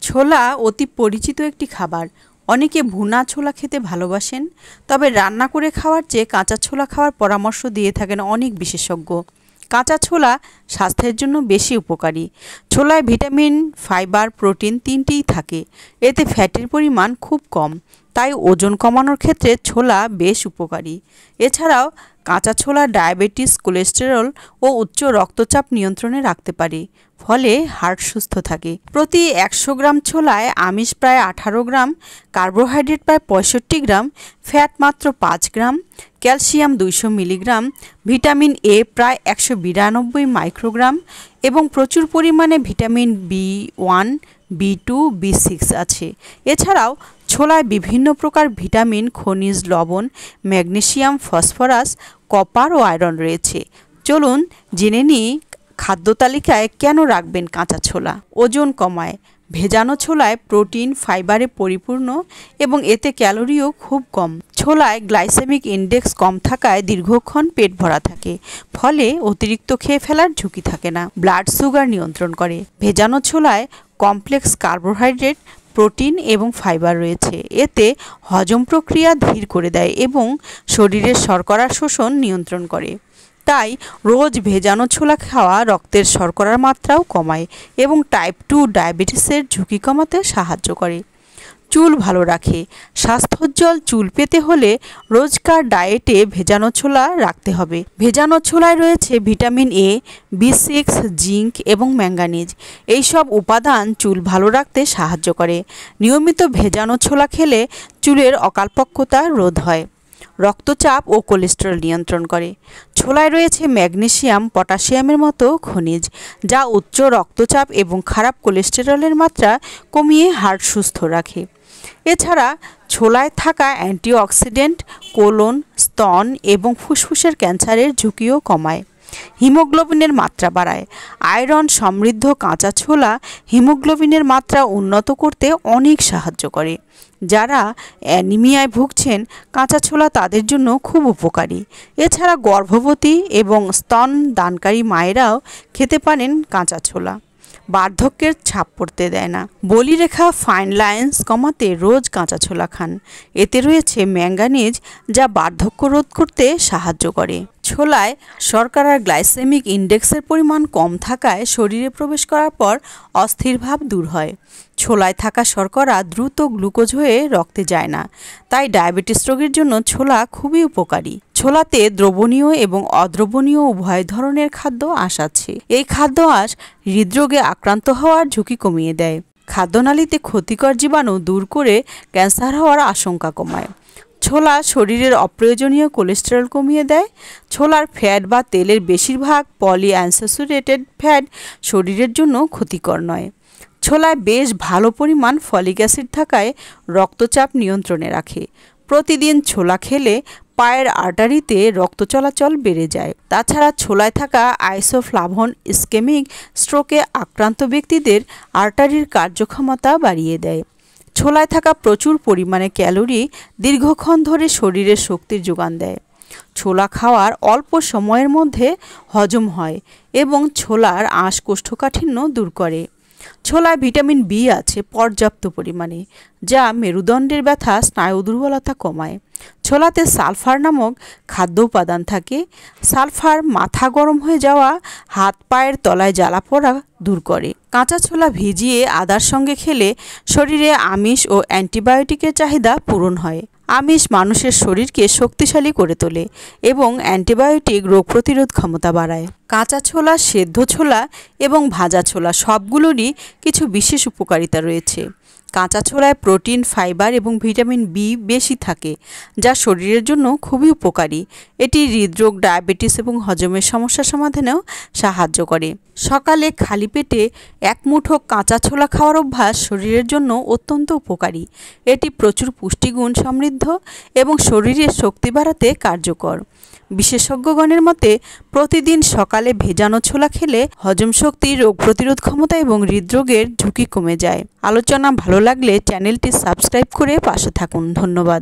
ছোলা অতি পরিচিত একটি খাবার। অনেকে ভুনা ছোলা খেতে ভালোবাসেন, তবে রান্না করে খাওয়ার চেয়ে কাঁচা ছোলা খাওয়ার পরামর্শ দিয়ে থাকেন অনেক বিশেষজ্ঞ। কাঁচা ছোলা স্বাস্থ্যের জন্য বেশি উপকারী। ছোলায় ভিটামিন, ফাইবার, প্রোটিন তিনটিই থাকে। এতে ফ্যাটের পরিমাণ খুব কম, তাই ওজন কমানোর ক্ষেত্রে ছোলা বেশ উপকারী। এছাড়াও কাঁচা ছোলা ডায়াবেটিস, কোলেস্টেরল ও উচ্চ রক্তচাপ নিয়ন্ত্রণে রাখতে পারে, ফলে হার্ট সুস্থ থাকে। প্রতি 100 গ্রাম ছোলায় আমিষ প্রায় 18 গ্রাম, কার্বোহাইড্রেট প্রায় 65 গ্রাম, ফ্যাট মাত্র 5 গ্রাম, ক্যালসিয়াম 200 মিলিগ্রাম, ভিটামিন এ প্রায় 192 মাইক্রোগ্রাম এবং প্রচুর পরিমাণে ভিটামিন B1, B2, B6 আছে। এছাড়াও ছোলায় বিভিন্ন প্রকার ভিটামিন, খনিজ লবণ, ম্যাগনেসিয়াম, ফসফরাস, কপার ও আয়রন রয়েছে। চলুন জেনে নিই খাদ্য তালিকায় কেন রাখবেন কাঁচা ছোলা। ওজন কমায়। ভেজানো ছোলায় প্রোটিন, ফাইবারে পরিপূর্ণ এবং এতে ক্যালোরিও খুব কম। ছোলায় গ্লাইসেমিক ইন্ডেক্স কম থাকায় দীর্ঘক্ষণ পেট ভরা থাকে, ফলে অতিরিক্ত খেয়ে ফেলার ঝুঁকি থাকে না। ব্লাড সুগার নিয়ন্ত্রণ করে। ভেজানো ছোলায় কমপ্লেক্স কার্বোহাইড্রেট, প্রোটিন এবং ফাইবার রয়েছে। এতে হজম প্রক্রিয়া ধীর করে দেয় এবং শরীরের শর্করা শোষণ নিয়ন্ত্রণ করে। তাই রোজ ভেজানো ছোলা খাওয়া রক্তের শর্করার মাত্রাও কমায় এবং টাইপ 2 ডায়াবেটিসের ঝুঁকি কমাতে সাহায্য করে। চুল ভালো রাখে। স্বাস্থ্যোজ্জ্বল চুল পেতে হলে রোজকার ডায়েটে ভেজানো ছোলা রাখতে হবে। ভেজানো ছোলায় রয়েছে ভিটামিন এ, B6, জিঙ্ক এবং ম্যাঙ্গানিজ। এইসব উপাদান চুল ভালো রাখতে সাহায্য করে। নিয়মিত ভেজানো ছোলা খেলে চুলের অকালপক্বতা রোধ হয়। রক্তচাপ ও কোলেস্টেরল নিয়ন্ত্রণ করে। ছোলায় রয়েছে ম্যাগনেসিয়াম, পটাশিয়ামের মতো খনিজ, যা উচ্চ রক্তচাপ এবং খারাপ কোলেস্টেরলের মাত্রা কমিয়ে হার্ট সুস্থ রাখে। এছাড়া ছোলায় থাকা অ্যান্টিঅক্সিডেন্ট কোলন, স্তন এবং ফুসফুসের ক্যান্সারের ঝুঁকিও কমায়। হিমোগ্লোবিনের মাত্রা বাড়ায়। আয়রন সমৃদ্ধ কাঁচা ছোলা হিমোগ্লোবিনের মাত্রা উন্নত করতে অনেক সাহায্য করে। যারা অ্যানিমিয়ায় ভুগছেন, কাঁচা ছোলা তাদের জন্য খুব উপকারী। এছাড়া গর্ভবতী এবং স্তন দানকারী মায়েরাও খেতে পারেন কাঁচা ছোলা। বার্ধক্যের ছাপ পড়তে দেয় না। বলিরেখা, ফাইন লাইন্স কমাতে রোজ কাঁচা ছোলা খান। এতে রয়েছে ম্যাঙ্গানিজ, যা বার্ধক্য রোধ করতে সাহায্য করে। ছোলায় শর্করার গ্লাইসেমিক ইন্ডেক্সের পরিমাণ কম থাকায় শরীরে প্রবেশ করার পর অস্থির ভাব দূর হয়। ছোলায় থাকা শর্করা দ্রুত গ্লুকোজ হয়ে রক্তে যায় না, তাই ডায়াবেটিস রোগীর জন্য ছোলা খুবই উপকারী। ছোলাতে দ্রবণীয় এবং অদ্রবণীয় উভয় ধরনের খাদ্য আঁশ আছে। এই খাদ্য আঁশ হৃদরোগে আক্রান্ত হওয়ার ঝুঁকি কমিয়ে দেয়। খাদ্যনালীতে ক্ষতিকর জীবাণু দূর করে ক্যান্সার হওয়ার আশঙ্কা কমায়। ছোলা শরীরের অপ্রয়োজনীয় কোলেস্টেরল কমিয়ে দেয়। ছোলার ফ্যাট বা তেলের বেশিরভাগ পলিআনস্যাচুরেটেড ফ্যাট শরীরের জন্য ক্ষতিকর নয়। ছোলায় বেশ ভালো পরিমাণ ফলিক অ্যাসিড থাকায় রক্তচাপ নিয়ন্ত্রণে রাখে। প্রতিদিন ছোলা খেলে পায়ের আর্টারিতে রক্ত চলাচল বেড়ে যায়। তাছাড়া ছোলায় থাকা আইসোফ্লাভন ইসকেমিক স্ট্রোকে আক্রান্ত ব্যক্তিদের আর্টারির কার্যক্ষমতা বাড়িয়ে দেয়। ছোলায় থাকা প্রচুর পরিমাণে ক্যালোরি দীর্ঘক্ষণ ধরে শরীরের শক্তির যোগান দেয়। ছোলা খাওয়ার অল্প সময়ের মধ্যে হজম হয় এবং ছোলার আঁশ কোষ্ঠকাঠিন্য দূর করে। ছোলায় ভিটামিন বি আছে পর্যাপ্ত পরিমাণে, যা মেরুদণ্ডের ব্যথা, স্নায়ু দুর্বলতা কমায়। ছোলাতে সালফার নামক খাদ্য উপাদান থাকে। সালফার মাথা গরম হয়ে যাওয়া, হাত পায়ের তলায় জ্বালা পোড়া দূর করে। কাঁচা ছোলা ভিজিয়ে আদার সঙ্গে খেলে শরীরে আমিষ ও অ্যান্টিবায়োটিকের চাহিদা পূরণ হয়। আমিষ মানুষের শরীরকে শক্তিশালী করে তোলে এবং অ্যান্টিবায়োটিক রোগ প্রতিরোধ ক্ষমতা বাড়ায়। কাঁচা ছোলা, সেদ্ধ ছোলা এবং ভাজা ছোলা সবগুলোরই কিছু বিশেষ উপকারিতা রয়েছে। কাঁচা ছোলায় প্রোটিন, ফাইবার এবং ভিটামিন বি বেশি থাকে, যা শরীরের জন্য খুবই উপকারী। এটি হৃদরোগ, ডায়াবেটিস এবং হজমের সমস্যা সমাধানেও সাহায্য করে। সকালে খালি পেটে এক মুঠো কাঁচা ছোলা খাওয়ার অভ্যাস শরীরের জন্য অত্যন্ত উপকারী। এটি প্রচুর পুষ্টিগুণ সমৃদ্ধ এবং শরীরের শক্তি বাড়াতে কার্যকর। বিশেষজ্ঞগণের মতে প্রতিদিন সকালে ভেজানো ছোলা খেলে হজম শক্তি, রোগ প্রতিরোধ ক্ষমতা এবং হৃদরোগের ঝুঁকি কমে যায়। আলোচনা ভালো লাগলে চ্যানেলটি সাবস্ক্রাইব করে পাশে থাকুন। ধন্যবাদ।